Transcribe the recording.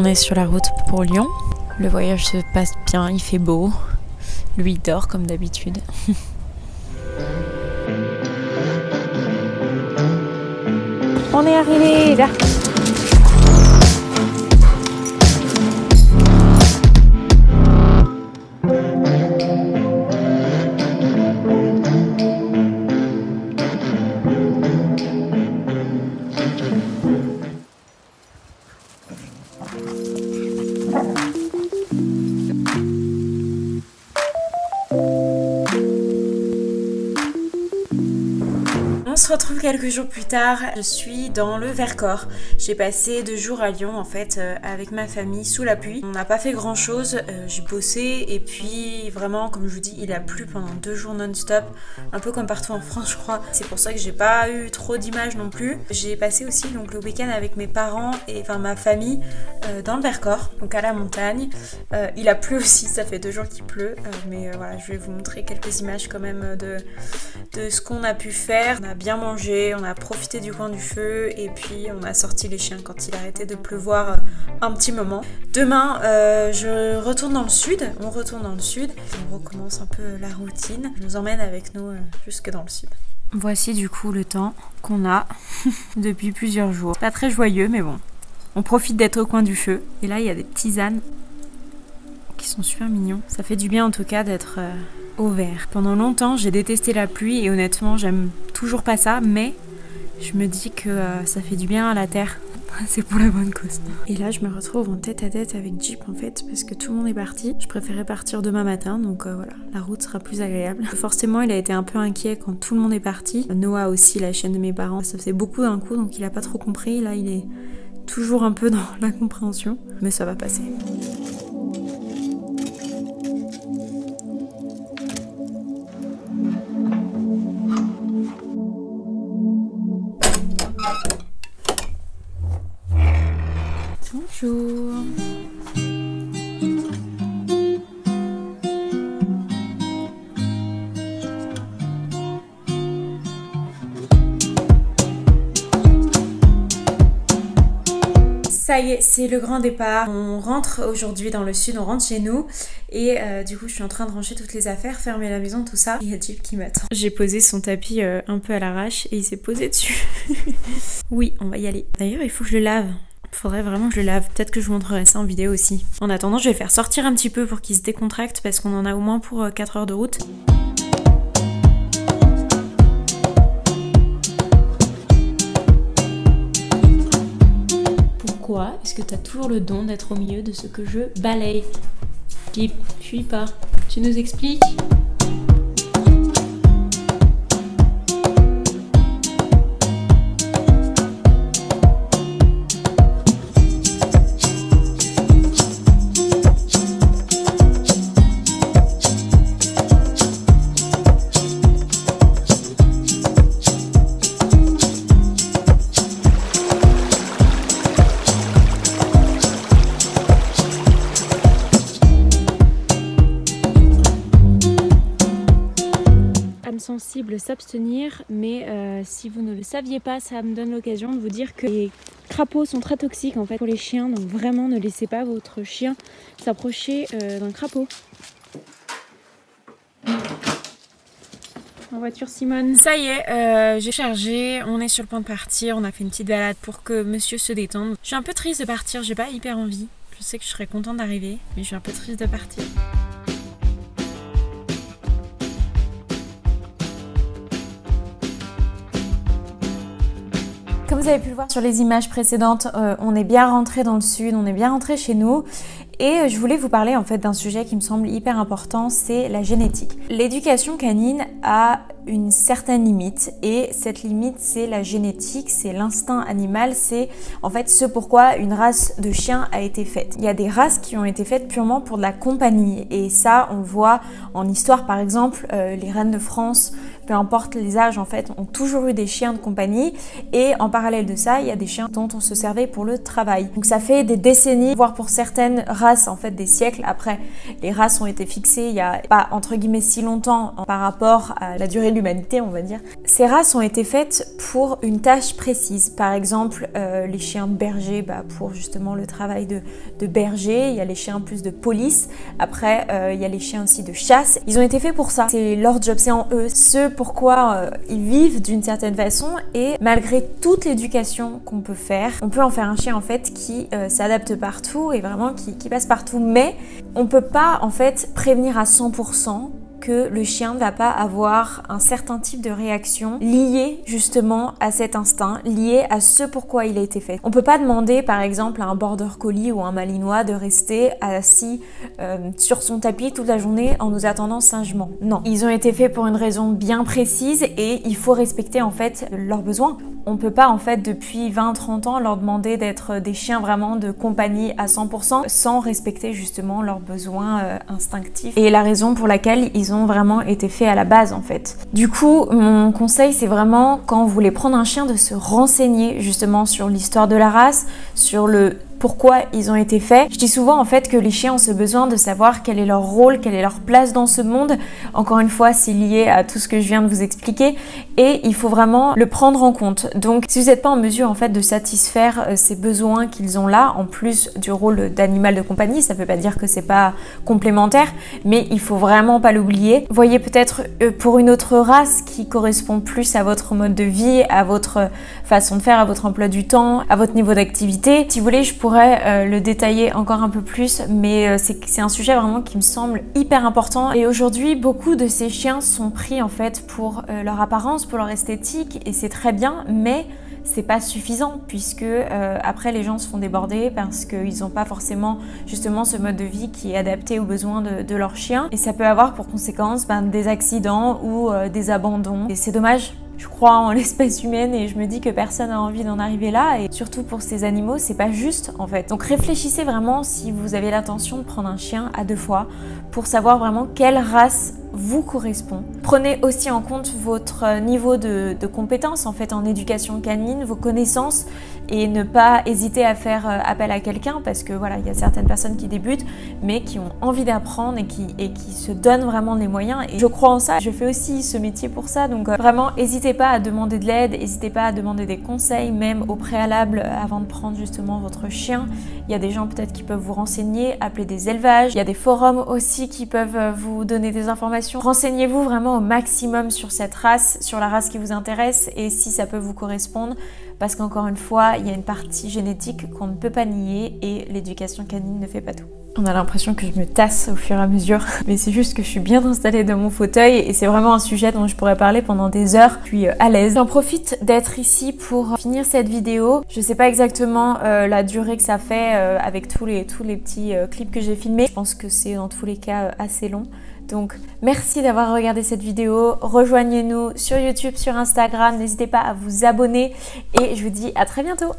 On est sur la route pour Lyon. Le voyage se passe bien, il fait beau. Lui, il dort comme d'habitude. On est arrivé là. On se retrouve quelques jours plus tard, je suis dans le Vercors. J'ai passé 2 jours à Lyon en fait avec ma famille sous la pluie. On n'a pas fait grand chose, j'ai bossé et puis vraiment comme je vous dis il a plu pendant 2 jours non-stop, un peu comme partout en France je crois. C'est pour ça que j'ai pas eu trop d'images non plus. J'ai passé aussi donc le week-end avec mes parents et enfin ma famille dans le Vercors, donc à la montagne. Il a plu aussi, ça fait 2 jours qu'il pleut, mais voilà je vais vous montrer quelques images quand même de ce qu'on a pu faire. On a bien mangé, on a profité du coin du feu et puis on a sorti les chiens quand il arrêtait de pleuvoir un petit moment. Demain, je retourne dans le sud, on retourne dans le sud, on recommence un peu la routine. Je nous emmène avec nous jusque dans le sud. Voici du coup le temps qu'on a depuis plusieurs jours. Pas très joyeux mais bon, on profite d'être au coin du feu. Et là il y a des petits ânes qui sont super mignons. Ça fait du bien en tout cas d'être au vert. Pendant longtemps j'ai détesté la pluie et honnêtement j'aime toujours pas ça, mais je me dis que ça fait du bien à la terre. C'est pour la bonne cause. Et là je me retrouve en tête à tête avec Jeep en fait parce que tout le monde est parti. Je préférais partir demain matin donc voilà, la route sera plus agréable. Forcément il a été un peu inquiet quand tout le monde est parti. Noah aussi, la chienne de mes parents, ça faisait beaucoup d'un coup donc il a pas trop compris. Là il est toujours un peu dans l'incompréhension mais ça va passer. Bonjour. Ça y est, c'est le grand départ. On rentre aujourd'hui dans le sud, on rentre chez nous et du coup je suis en train de ranger toutes les affaires, fermer la maison, tout ça. Il y a Jeep qui m'attend. J'ai posé son tapis un peu à l'arrache et il s'est posé dessus. Oui, on va y aller. D'ailleurs, il faut que je le lave. Faudrait vraiment que je le lave. Peut-être que je vous montrerai ça en vidéo aussi. En attendant, je vais faire sortir un petit peu pour qu'il se décontracte parce qu'on en a au moins pour 4 heures de route. Pourquoi est-ce que tu as toujours le don d'être au milieu de ce que je balaye? Jeep, fuis pas. Tu nous expliques? Sensible, s'abstenir, mais si vous ne le saviez pas, ça me donne l'occasion de vous dire que les crapauds sont très toxiques en fait pour les chiens, donc vraiment ne laissez pas votre chien s'approcher d'un crapaud. En voiture Simone. Ça y est, j'ai chargé, on est sur le point de partir, on a fait une petite balade pour que monsieur se détende. Je suis un peu triste de partir, j'ai pas hyper envie, je sais que je serais contente d'arriver, mais je suis un peu triste de partir. Comme vous avez pu le voir sur les images précédentes, on est bien rentré dans le sud, on est bien rentré chez nous. Et je voulais vous parler en fait d'un sujet qui me semble hyper important, c'est la génétique. L'éducation canine a une certaine limite et cette limite c'est la génétique, c'est l'instinct animal, c'est en fait ce pourquoi une race de chiens a été faite. Il y a des races qui ont été faites purement pour de la compagnie et ça on le voit en histoire par exemple, les reines de France peu importe les âges en fait, ont toujours eu des chiens de compagnie et en parallèle de ça, il y a des chiens dont on se servait pour le travail. Donc ça fait des décennies, voire pour certaines races en fait des siècles. Après, les races ont été fixées il y a pas entre guillemets si longtemps par rapport à la durée de l'humanité, on va dire. Ces races ont été faites pour une tâche précise. Par exemple, les chiens de berger pour justement le travail de berger. Il y a les chiens plus de police. Après, il y a les chiens aussi de chasse. Ils ont été faits pour ça. C'est leur job, c'est en eux. Ce pourquoi ils vivent d'une certaine façon et malgré toute l'éducation qu'on peut faire, on peut en faire un chien en fait qui s'adapte partout et vraiment qui passe partout. Mais on peut pas en fait prévenir à 100% que le chien ne va pas avoir un certain type de réaction liée justement à cet instinct, liée à ce pourquoi il a été fait. On peut pas demander par exemple à un border collie ou un malinois de rester assis sur son tapis toute la journée en nous attendant sagement. Non, ils ont été faits pour une raison bien précise et il faut respecter en fait leurs besoins. On peut pas en fait depuis 20-30 ans leur demander d'être des chiens vraiment de compagnie à 100% sans respecter justement leurs besoins instinctifs et la raison pour laquelle ils ont vraiment été faits à la base en fait. Du coup, mon conseil c'est vraiment quand vous voulez prendre un chien de se renseigner justement sur l'histoire de la race, sur le pourquoi ils ont été faits. Je dis souvent en fait que les chiens ont ce besoin de savoir quel est leur rôle, quelle est leur place dans ce monde. Encore une fois, c'est lié à tout ce que je viens de vous expliquer et il faut vraiment le prendre en compte. Donc si vous n'êtes pas en mesure en fait de satisfaire ces besoins qu'ils ont là, en plus du rôle d'animal de compagnie, ça ne veut pas dire que c'est pas complémentaire, mais il faut vraiment pas l'oublier. Voyez peut-être pour une autre race qui correspond plus à votre mode de vie, à votre façon de faire, à votre emploi du temps, à votre niveau d'activité. Si vous voulez, je pourrais le détailler encore un peu plus, mais c'est un sujet vraiment qui me semble hyper important. Et aujourd'hui, beaucoup de ces chiens sont pris en fait pour leur apparence, pour leur esthétique, et c'est très bien, mais c'est pas suffisant puisque après les gens se font déborder parce qu'ils n'ont pas forcément justement ce mode de vie qui est adapté aux besoins de leur chien et ça peut avoir pour conséquence des accidents ou des abandons et c'est dommage. Je crois en l'espèce humaine et je me dis que personne n'a envie d'en arriver là et surtout pour ces animaux c'est pas juste en fait. Donc réfléchissez vraiment si vous avez l'intention de prendre un chien à deux fois pour savoir vraiment quelle race vous correspond. Prenez aussi en compte votre niveau de compétence en fait en éducation canine, vos connaissances et ne pas hésiter à faire appel à quelqu'un parce que voilà, il y a certaines personnes qui débutent mais qui ont envie d'apprendre et qui se donnent vraiment les moyens et je crois en ça. Je fais aussi ce métier pour ça donc vraiment n'hésitez pas à demander de l'aide, n'hésitez pas à demander des conseils même au préalable avant de prendre justement votre chien. Il y a des gens peut-être qui peuvent vous renseigner, appeler des élevages, il y a des forums aussi qui peuvent vous donner des informations. Renseignez-vous vraiment au maximum sur cette race, sur la race qui vous intéresse et si ça peut vous correspondre parce qu'encore une fois, il y a une partie génétique qu'on ne peut pas nier et l'éducation canine ne fait pas tout. On a l'impression que je me tasse au fur et à mesure, mais c'est juste que je suis bien installée dans mon fauteuil et c'est vraiment un sujet dont je pourrais parler pendant des heures. Je suis à l'aise. J'en profite d'être ici pour finir cette vidéo. Je sais pas exactement la durée que ça fait avec tous les petits clips que j'ai filmés. Je pense que c'est dans tous les cas assez long. Donc merci d'avoir regardé cette vidéo, rejoignez-nous sur YouTube, sur Instagram, n'hésitez pas à vous abonner et je vous dis à très bientôt.